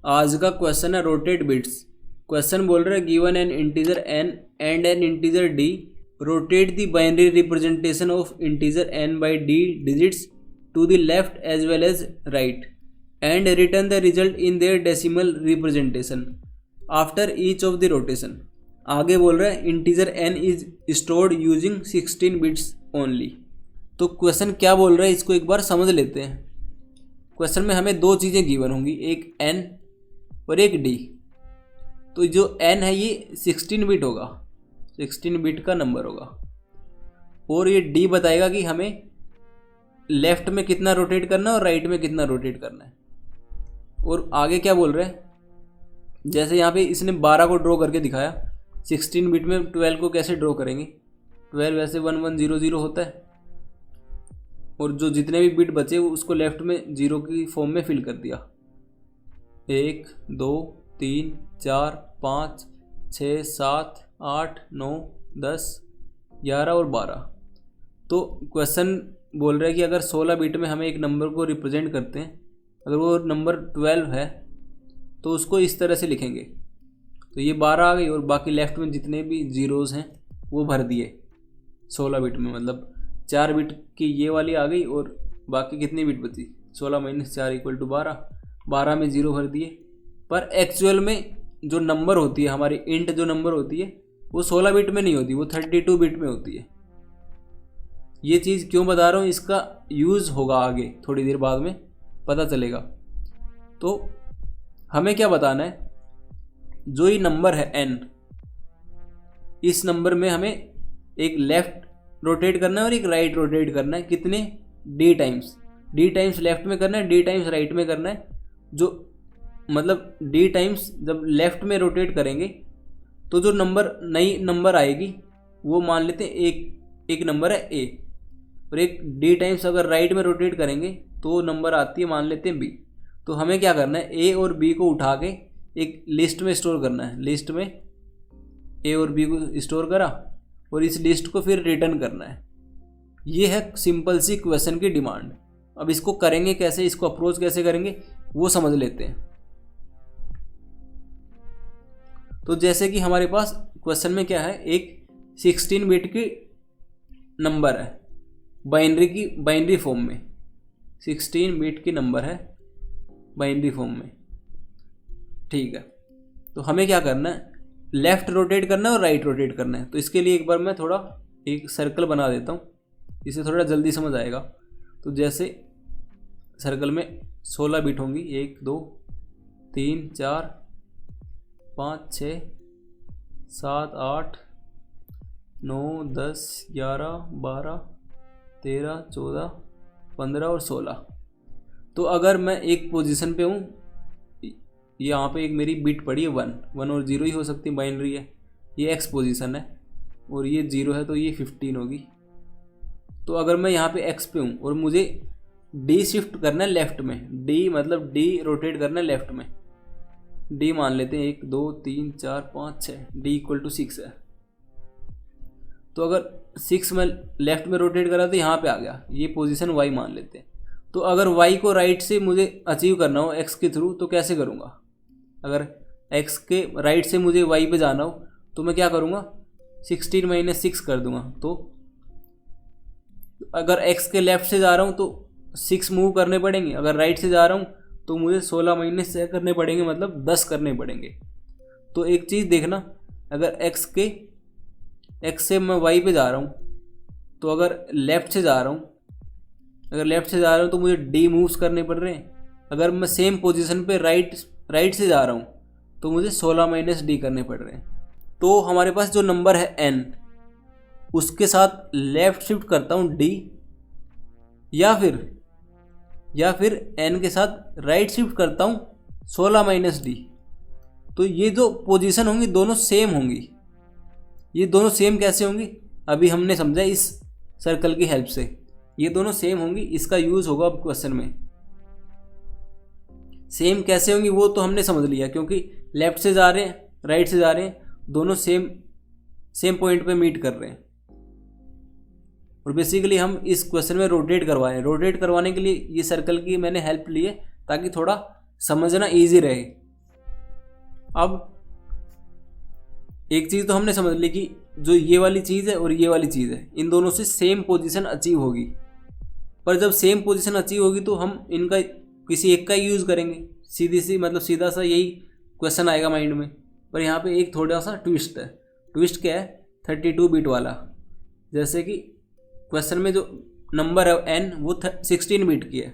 आज का क्वेश्चन है रोटेट बिट्स। क्वेश्चन बोल रहा है given an integer N and an integer D, rotate the binary representation of integer N by D digits to the left as well as right and return the result in their decimal representation after each of the rotation. आगे बोल रहा है integer N is stored using 16 bits only. तो question क्या बोल रहा है इसको एक बार समझ लेते हैं। क्वेश्चन में हमें दो चीज़ें गिवन होंगी, एक एन और एक डी। तो जो एन है ये 16 बिट होगा, 16 बिट का नंबर होगा, और ये डी बताएगा कि हमें लेफ्ट में कितना रोटेट करना है और राइट में कितना रोटेट करना है। और आगे क्या बोल रहे हैं, जैसे यहाँ पे इसने 12 को ड्रॉ करके दिखाया, 16 बिट में 12 को कैसे ड्रॉ करेंगे, 12 वैसे 1100 होता है, और जो जितने भी बिट बचे वो उसको लेफ्ट में जीरो की फॉर्म में फिल कर दिया। 1 2 3 4 5 6 7 8 9 10 11 और 12। तो क्वेश्चन बोल रहा है कि अगर 16 बिट में हमें एक नंबर को रिप्रेजेंट करते हैं, अगर वो नंबर 12 है तो उसको इस तरह से लिखेंगे। तो ये 12 आ गई और बाकी लेफ्ट में जितने भी जीरोज़ हैं वो भर दिए 16 बिट में, मतलब 4 बिट की ये वाली आ गई और बाकी कितनी बिट बची, 16 - 4 = 12, 12 में ज़ीरो भर दिए। पर एक्चुअल में जो नंबर होती है हमारी इंट जो नंबर होती है वो 16 बिट में नहीं होती, वो 32 बिट में होती है। ये चीज़ क्यों बता रहा हूँ, इसका यूज़ होगा आगे थोड़ी देर बाद में पता चलेगा। तो हमें क्या बताना है, जो ये नंबर है n, इस नंबर में हमें एक लेफ़्ट रोटेट करना है और एक राइट रोटेट करना है। कितने, d टाइम्स लेफ्ट में करना है, d टाइम्स राइट में करना है। जो मतलब d टाइम्स जब लेफ्ट में रोटेट करेंगे तो जो नई नंबर आएगी वो मान लेते हैं एक नंबर है a, और एक d टाइम्स अगर राइट में रोटेट करेंगे तो नंबर आती है मान लेते हैं b। तो हमें क्या करना है, a और b को उठा के एक लिस्ट में स्टोर करना है। लिस्ट में a और b को स्टोर करा और इस लिस्ट को फिर रिटर्न करना है। ये है सिंपल सी क्वेश्चन की डिमांड। अब इसको करेंगे कैसे, इसको अप्रोच कैसे करेंगे वो समझ लेते हैं। तो जैसे कि हमारे पास क्वेश्चन में क्या है, एक 16 बिट की नंबर है बाइनरी फॉर्म में, 16 बिट की नंबर है बाइनरी फॉर्म में, ठीक है। तो हमें क्या करना है, लेफ़्ट रोटेट करना है और राइट रोटेट करना है। तो इसके लिए एक बार मैं थोड़ा एक सर्कल बना देता हूँ, इससे थोड़ा जल्दी समझ आएगा। तो जैसे सर्कल में 16 बिट होंगी, 1 2 3 4 5 6 7 8 9 10 11 12 13 14 15 और 16। तो अगर मैं एक पोजीशन पे हूँ, यहाँ पे एक मेरी बिट पड़ी है 1 और 0 ही हो सकती है, बाइनरी है, ये x पोजीशन है और ये 0 है तो ये 15 होगी। तो अगर मैं यहाँ पे x पे हूँ और मुझे d शिफ्ट करना है लेफ़्ट में, d मतलब d रोटेट करना है लेफ़्ट में, d मान लेते हैं 1 2 3 4 5 6, d = 6 है। तो अगर 6 में लेफ़्ट में रोटेट करा तो यहाँ पे आ गया, ये पोजीशन y मान लेते हैं। तो अगर y को राइट से मुझे अचीव करना हो x के थ्रू तो कैसे करूँगा, अगर x के राइट से मुझे y पे जाना हो तो मैं क्या करूँगा, 16 - 6 कर दूँगा। तो अगर x के लेफ़्ट से जा रहा हूँ तो 6 मूव करने पड़ेंगे, अगर राइट से जा रहा हूँ तो मुझे 16 - 6 करने पड़ेंगे, मतलब 10 करने पड़ेंगे। तो एक चीज़ देखना, अगर x से मैं y पे जा रहा हूँ तो अगर लेफ़्ट से जा रहा हूँ तो मुझे d मूव्स करने पड़ रहे हैं। अगर मैं सेम पोजीशन पे राइट से जा रहा हूँ तो मुझे 16 - d करने पड़ रहे हैं। तो हमारे पास जो नंबर है n, उसके साथ लेफ़्ट शिफ्ट करता हूँ d, या फिर n के साथ राइट शिफ्ट करता हूँ 16 - d। तो ये जो पोजीशन होंगी दोनों सेम होंगी। ये दोनों सेम कैसे होंगी, अभी हमने समझा इस सर्कल की हेल्प से। ये दोनों सेम होंगी, इसका यूज़ होगा अब क्वेश्चन में। सेम कैसे होंगी वो तो हमने समझ लिया, क्योंकि लेफ़्ट से जा रहे हैं राइट से जा रहे हैं, दोनों सेम पॉइंट पे मीट कर रहे हैं। और बेसिकली हम इस क्वेश्चन में रोटेट करवाने के लिए ये सर्कल की मैंने हेल्प ली है ताकि थोड़ा समझना ईजी रहे। अब एक चीज़ तो हमने समझ ली कि जो ये वाली चीज़ है और ये वाली चीज़ है, इन दोनों से सेम पोजीशन अचीव होगी। पर जब सेम पोजीशन अचीव होगी तो हम इनका किसी एक का यूज़ करेंगे, सीधा सा यही क्वेश्चन आएगा माइंड में। पर यहाँ पे एक थोड़ा सा ट्विस्ट है। ट्विस्ट क्या है? 32 बिट वाला। जैसे कि क्वेश्चन में जो नंबर है n वो 16 बिट की है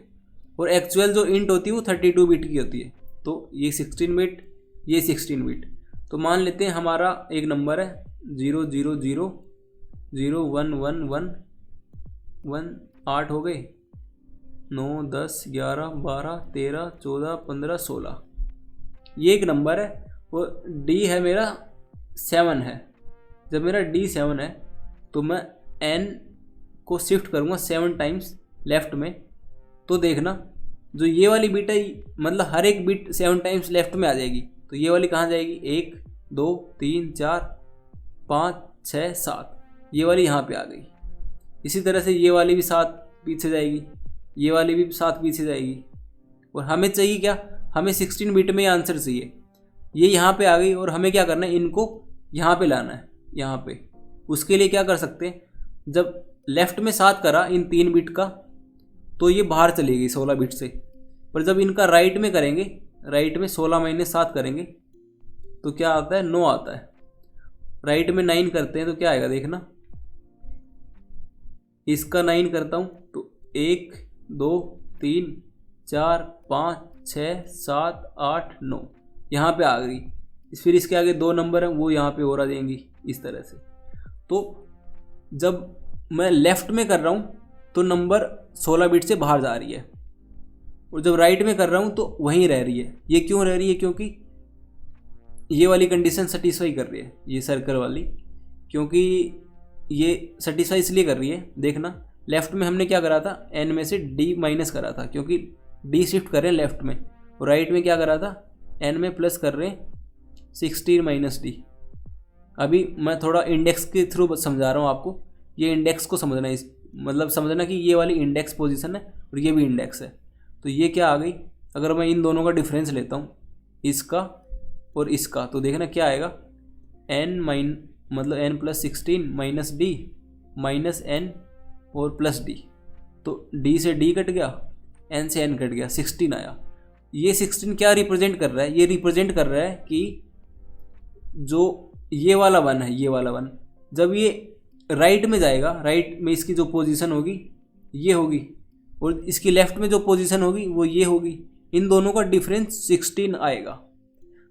और एक्चुअल जो इंट होती है वो 32 बिट की होती है। तो ये 16 बिट, ये 16 बिट। तो मान लेते हैं हमारा एक नंबर है 0000111 8 हो गए, 9 10 11 12 13 14 15 16। ये एक नंबर है और डी है मेरा 7 है। जब मेरा डी 7 है तो मैं n को शिफ्ट करूँगा 7 टाइम्स लेफ़्ट में। तो देखना जो ये वाली बिट है, मतलब हर एक बिट 7 टाइम्स लेफ़्ट में आ जाएगी। तो ये वाली कहाँ जाएगी? 1 2 3 4 5 6 7, ये वाली यहाँ पे आ गई। इसी तरह से ये वाली भी 7 पीछे जाएगी, ये वाली भी 7 पीछे जाएगी। और हमें चाहिए क्या? हमें 16 बिट में आंसर चाहिए। ये यहाँ पे आ गई और हमें क्या करना है? इनको यहाँ पे लाना है, यहाँ पे। उसके लिए क्या कर सकते हैं? जब लेफ़्ट में 7 करा इन 3 बिट का तो ये बाहर चली गई 16 बिट से। पर जब इनका राइट में करेंगे, राइट में 16 - 7 करेंगे तो क्या आता है? 9 आता है। राइट में 9 करते हैं तो क्या आएगा? देखना, इसका 9 करता हूँ तो 1 2 3 4 5 6 7 8 9 यहाँ पे आ गई। फिर इसके आगे 2 नंबर हैं वो यहाँ पे और आ जाएंगी इस तरह से। तो जब मैं लेफ़्ट में कर रहा हूँ तो नंबर 16 बिट से बाहर जा रही है और जब राइट में कर रहा हूँ तो वहीं रह रही है। ये क्यों रह रही है? क्योंकि ये वाली कंडीशन सेटिस्फाई कर रही है, ये सर्कल वाली। क्योंकि ये सेटिस्फाई इसलिए कर रही है, देखना लेफ़्ट में हमने क्या करा था? n में से d माइनस करा था, क्योंकि d शिफ्ट कर रहे हैं लेफ़्ट में। और राइट में क्या करा था? n में प्लस कर रहे हैं 16 - d। अभी मैं थोड़ा इंडेक्स के थ्रू समझा रहा हूँ आपको। ये इंडेक्स को समझना है, मतलब समझना कि ये वाली इंडेक्स पोजीशन है और ये भी इंडेक्स है। तो ये क्या आ गई? अगर मैं इन दोनों का डिफरेंस लेता हूँ, इसका और इसका, तो देखना क्या आएगा? मतलब n + 16 minus d minus n और प्लस d। तो d से d कट गया, n से n कट गया, 16 आया। ये 16 क्या रिप्रेजेंट कर रहा है? ये रिप्रेजेंट कर रहा है कि जो ये वाला 1 है, ये वाला 1 जब ये राइट में जाएगा, राइट में इसकी जो पोजीशन होगी ये होगी और इसकी लेफ़्ट में जो पोजीशन होगी वो ये होगी। इन दोनों का डिफरेंस 16 आएगा।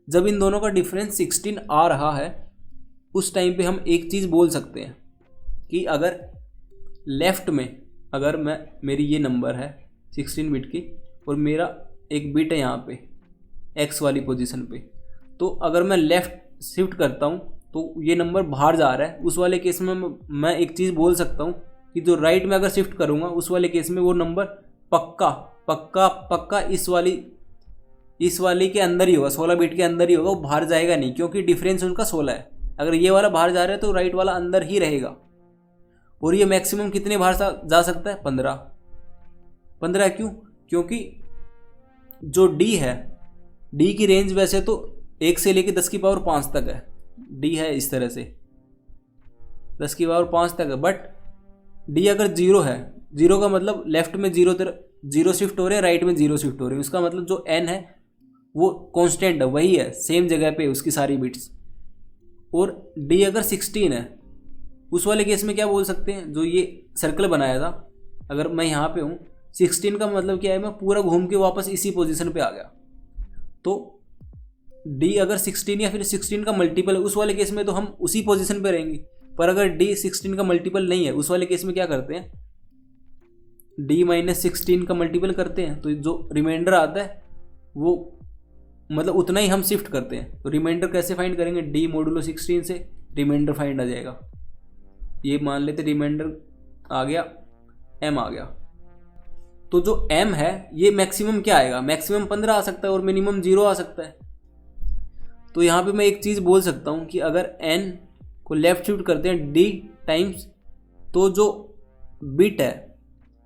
जब इन दोनों का डिफरेंस 16 आ रहा है उस टाइम पे हम एक चीज़ बोल सकते हैं कि अगर लेफ़्ट में, अगर मेरी ये नंबर है 16 बिट की और मेरा एक बिट है यहाँ पे x वाली पोजीशन पे, तो अगर मैं लेफ़्ट शिफ्ट करता हूँ तो ये नंबर बाहर जा रहा है। उस वाले केस में मैं एक चीज़ बोल सकता हूँ कि जो राइट में अगर शिफ्ट करूँगा उस वाले केस में वो नंबर पक्का पक्का पक्का इस वाली के अंदर ही होगा, 16 बिट के अंदर ही होगा, वो बाहर जाएगा नहीं, क्योंकि डिफरेंस उनका 16 है। अगर ये वाला बाहर जा रहा है तो राइट वाला अंदर ही रहेगा। और ये मैक्सिमम कितने बाहर जा सकता है? 15 क्यों? क्योंकि जो d है, d की रेंज वैसे तो 1 से लेकर 10⁵ तक है। d है इस तरह से 10⁵ तक है, बट d अगर 0 है, 0 का मतलब लेफ्ट में 0 शिफ्ट हो रहे हैं, राइट में 0 शिफ्ट हो रहे हैं। उसका मतलब जो n है वो कांस्टेंट है, वही है, सेम जगह पे उसकी सारी बिट्स। और d अगर 16 है उस वाले केस में क्या बोल सकते हैं? जो ये सर्कल बनाया था, अगर मैं यहाँ पे हूँ, 16 का मतलब क्या है? मैं पूरा घूम के वापस इसी पोजीशन पे आ गया। तो d अगर 16 या फिर 16 का मल्टीपल है उस वाले केस में तो हम उसी पोजीशन पे रहेंगे। पर अगर d 16 का मल्टीपल नहीं है उस वाले केस में क्या करते हैं? d - 16 का मल्टीपल करते हैं, तो जो रिमाइंडर आता है वो मतलब उतना ही हम शिफ्ट करते हैं। तो रिमाइंडर कैसे फाइंड करेंगे? d मोडुलो 16 से रिमाइंडर फाइंड आ जाएगा। ये मान लेते रिमाइंडर आ गया, m आ गया। तो जो m है ये मैक्सिमम क्या आएगा? मैक्सिमम 15 आ सकता है और मिनिमम 0 आ सकता है। तो यहाँ पे मैं एक चीज़ बोल सकता हूँ कि अगर n को लेफ़्ट शिफ्ट करते हैं d टाइम्स, तो जो बिट है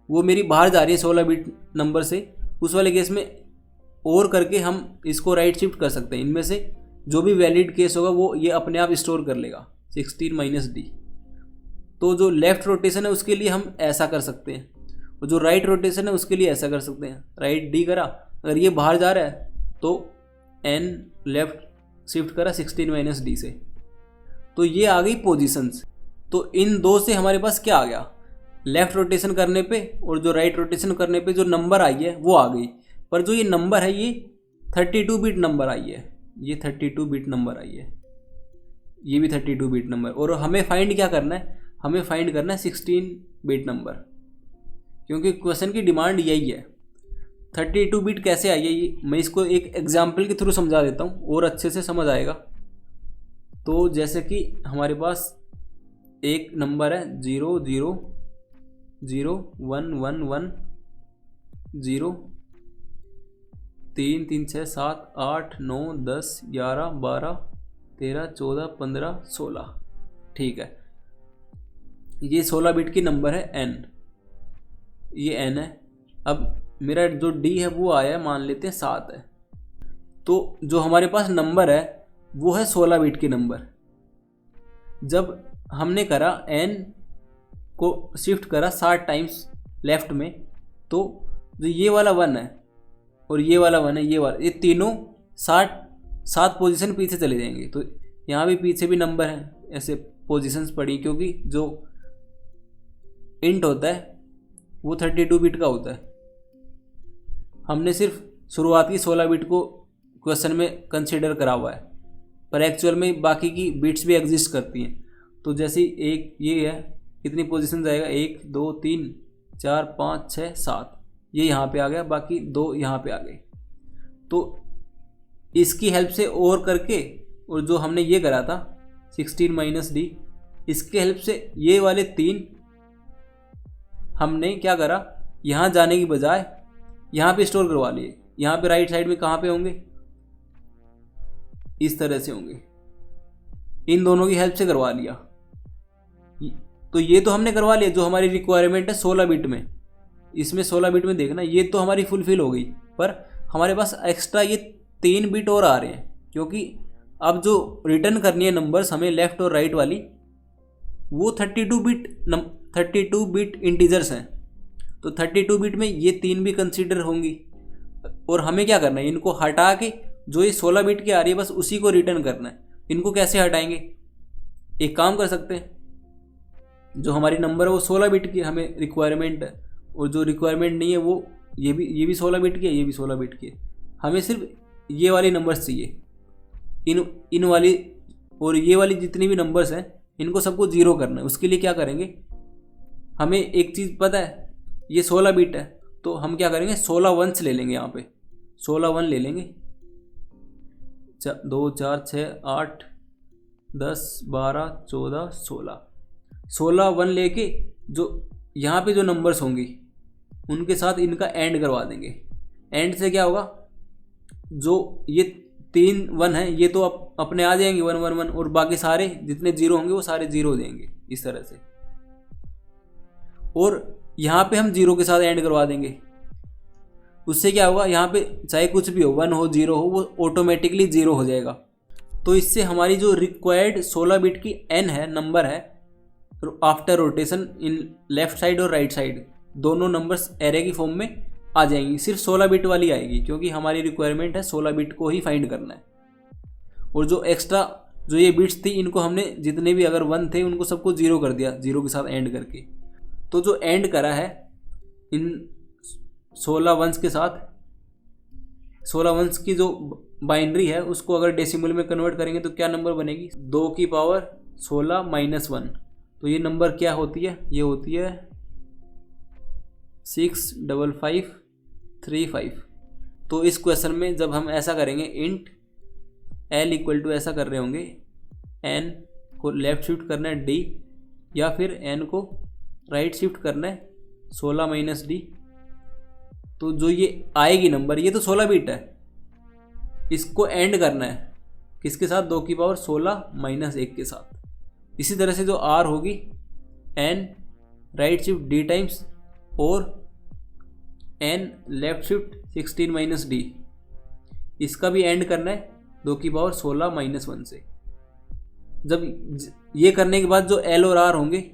वो मेरी बाहर जा रही है 16 बिट नंबर से, उस वाले केस में और करके हम इसको राइट शिफ्ट कर सकते हैं। इनमें से जो भी वैलिड केस होगा वो ये अपने आप स्टोर कर लेगा 16 माइनस डी। तो जो लेफ्ट रोटेशन है उसके लिए हम ऐसा कर सकते हैं, और जो राइट रोटेशन है उसके लिए ऐसा कर सकते हैं। राइट डी करा, अगर ये बाहर जा रहा है तो एन लेफ्ट शिफ्ट करा 16 माइनस डी से। तो ये आ गई पोजीशंस। तो इन दो से हमारे पास क्या आ गया, लेफ्ट रोटेशन करने पे और जो राइट रोटेशन करने पे जो नंबर आई है वो आ गई। पर जो ये नंबर है ये 32 बिट नंबर आई है, ये 32 बिट नंबर आई है, ये भी 32 बिट नंबर। और हमें फाइंड क्या करना है, हमें फाइंड करना है 16 बिट नंबर, क्योंकि क्वेश्चन की डिमांड यही है। 32 बिट कैसे आई है ये मैं इसको एक एग्जाम्पल के थ्रू समझा देता हूँ और अच्छे से समझ आएगा। तो जैसे कि हमारे पास एक नंबर है 0 0 0 1 1 1 0 3 3 6 7 8 9 10 11 12 13 14 15 16। ठीक है, ये 16 बिट की नंबर है n, ये n है। अब मेरा जो d है वो आया है, मान लेते हैं 7 है। तो जो हमारे पास नंबर है वो है 16 बिट की नंबर। जब हमने करा n को शिफ्ट करा 60 टाइम्स लेफ्ट में, तो जो ये वाला 1 है और ये वाला 1 है, ये तीनों 7 पोजीशन पीछे चले जाएंगे। तो यहाँ भी पीछे भी नंबर हैं, ऐसे पोजीशंस पड़ी, क्योंकि जो इंट होता है वो 32 बिट का होता है। हमने सिर्फ शुरुआत की 16 बिट को क्वेश्चन में कंसिडर करा हुआ है, पर एक्चुअल में बाकी की बिट्स भी एग्जिस्ट करती हैं। तो जैसे एक ये है, कितनी पोजीशन जाएगा, 1 2 3 4 5 6 7, ये यहाँ पे आ गया, बाकी 2 यहाँ पे आ गए। तो इसकी हेल्प से और करके, और जो हमने ये करा था 16 माइनस डी, इसके हेल्प से ये वाले 3 हमने क्या करा, यहाँ जाने की बजाय यहाँ पे स्टोर करवा लिए। यहाँ पे राइट साइड में कहाँ पे होंगे, इस तरह से होंगे, इन दोनों की हेल्प से करवा लिया। तो ये तो हमने करवा लिया जो हमारी रिक्वायरमेंट है 16 बिट में। इसमें 16 बिट में देखना ये तो हमारी फुलफिल हो गई, पर हमारे पास एक्स्ट्रा ये 3 बिट और आ रहे हैं, क्योंकि अब जो रिटर्न करनी है नंबर्स हमें लेफ़्ट और राइट वाली, वो 32 बिट इंटीजर्स हैं। तो 32 बिट में ये 3 भी कंसीडर होंगी, और हमें क्या करना है, इनको हटा के जो ये 16 बिट की आ रही है बस उसी को रिटर्न करना है। इनको कैसे हटाएंगे, एक काम कर सकते हैं, जो हमारी नंबर है वो 16 बिट की हमें रिक्वायरमेंट है, और जो रिक्वायरमेंट नहीं है वो ये भी 16 बिट की है, ये भी 16 बिट की है। हमें सिर्फ ये वाली नंबर्स चाहिए, इन वाली और ये वाली जितनी भी नंबर्स हैं इनको सबको ज़ीरो करना है। उसके लिए क्या करेंगे, हमें एक चीज़ पता है, ये 16 बिट है, तो हम क्या करेंगे 16 वंस ले लेंगे। यहाँ पे 16 वन ले लेंगे, 2 4 6 8 10 12 14 16 वन लेके जो यहाँ पे जो नंबर्स होंगी उनके साथ इनका एंड करवा देंगे। एंड से क्या होगा, जो ये 3 1 हैं ये तो अपने आ जाएंगे 1 1 1, और बाकी सारे जितने जीरो होंगे वो सारे जीरो हो जाएंगे इस तरह से। और यहाँ पे हम जीरो के साथ एंड करवा देंगे। उससे क्या होगा, यहाँ पे चाहे कुछ भी हो, 1 हो 0 हो, वो ऑटोमेटिकली 0 हो जाएगा। तो इससे हमारी जो रिक्वायर्ड 16 बिट की n है नंबर है, after rotation in left side और राइट साइड दोनों नंबर्स एरे की फॉर्म में आ जाएंगी। सिर्फ 16 बिट वाली आएगी, क्योंकि हमारी रिक्वायरमेंट है 16 बिट को ही फाइंड करना है। और जो एक्स्ट्रा जो ये बिट्स थी इनको हमने जितने भी अगर 1 थे उनको सबको 0 कर दिया, 0 के साथ एंड करके। तो जो एंड करा है इन 16 वंस के साथ, 16 वंस की जो बाइनरी है उसको अगर डेसिमल में कन्वर्ट करेंगे तो क्या नंबर बनेगी, 2 की पावर 16 माइनस 1। तो ये नंबर क्या होती है, ये होती है 65535। तो इस क्वेश्चन में जब हम ऐसा करेंगे, इंट l इक्वल टू ऐसा कर रहे होंगे, n को लेफ्ट शिफ्ट करना है d, या फिर n को राइट शिफ्ट करना है 16 माइनस डी। तो जो ये आएगी नंबर, ये तो 16 बिट है, इसको एंड करना है किसके साथ, 2 की पावर 16 माइनस 1 के साथ। इसी तरह से जो r होगी n right shift d times और n left shift 16 minus D, इसका भी एंड करना है 2 की पावर 16 माइनस 1 से। जब ये करने के बाद जो एल और आर होंगे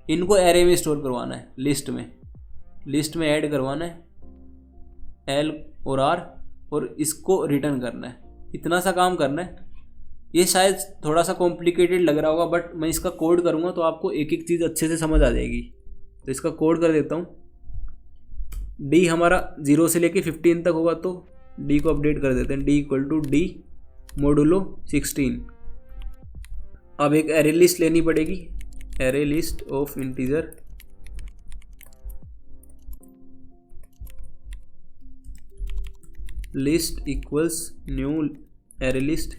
इनको एरे में स्टोर करवाना है, लिस्ट में ऐड करवाना है एल और आर, और इसको रिटर्न करना है। इतना सा काम करना है। ये शायद थोड़ा सा कॉम्प्लिकेटेड लग रहा होगा, बट मैं इसका कोड करूँगा तो आपको एक एक चीज़ अच्छे से समझ आ जाएगी। तो इसका कोड कर देता हूँ। डी हमारा 0 से लेके 15 तक होगा, तो डी को अपडेट कर देते हैं। D equal to D modulo 16। अब एक एरे लिस्ट लेनी पड़ेगी, array list of integer list equals new array list.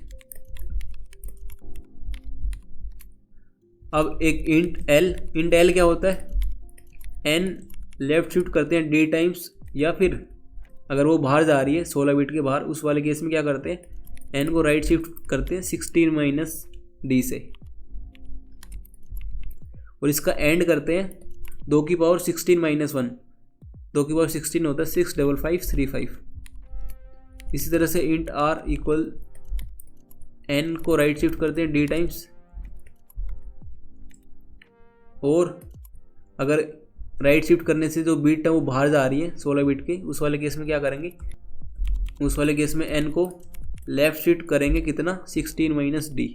अब एक इंट एल क्या होता है, एन लेफ्ट शिफ्ट करते हैं डी टाइम्स, या फिर अगर वो बाहर जा रही है 16 बिट के बाहर, उस वाले केस में क्या करते हैं, एन को राइट शिफ्ट करते हैं 16 माइनस डी से, और इसका एंड करते हैं 2 की पावर 16 माइनस 1। 2 की पावर 16 होता है 65535। इसी तरह से इंट आर इक्वल एन को राइट शिफ्ट करते हैं डी टाइम्स, और अगर राइट शिफ्ट करने से जो बिट है वो बाहर जा रही है 16 बिट के, उस वाले केस में क्या करेंगे, उस वाले केस में एन को लेफ्ट शिफ्ट करेंगे कितना, 16 माइनस डी।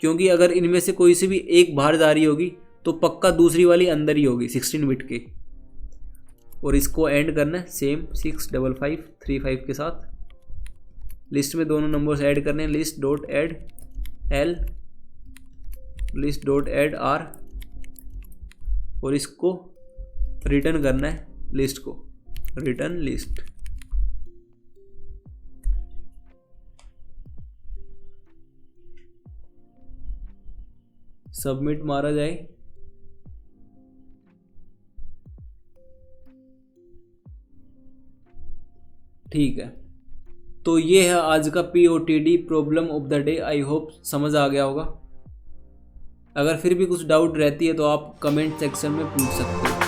क्योंकि अगर इनमें से कोई सी भी एक बाहर जा रही होगी तो पक्का दूसरी वाली अंदर ही होगी 16 बिट के, और इसको एंड करना है सेम 65535 के साथ। लिस्ट में दोनों नंबर्स ऐड करने हैं, list dot add L, list dot add R, और इसको रिटर्न करना है लिस्ट को, रिटर्न लिस्ट। सबमिट मारा जाए। ठीक है, तो ये है आज का POTD problem of the day. I hope समझ आ गया होगा। अगर फिर भी कुछ डाउट रहती है तो आप कमेंट सेक्शन में पूछ सकते हो।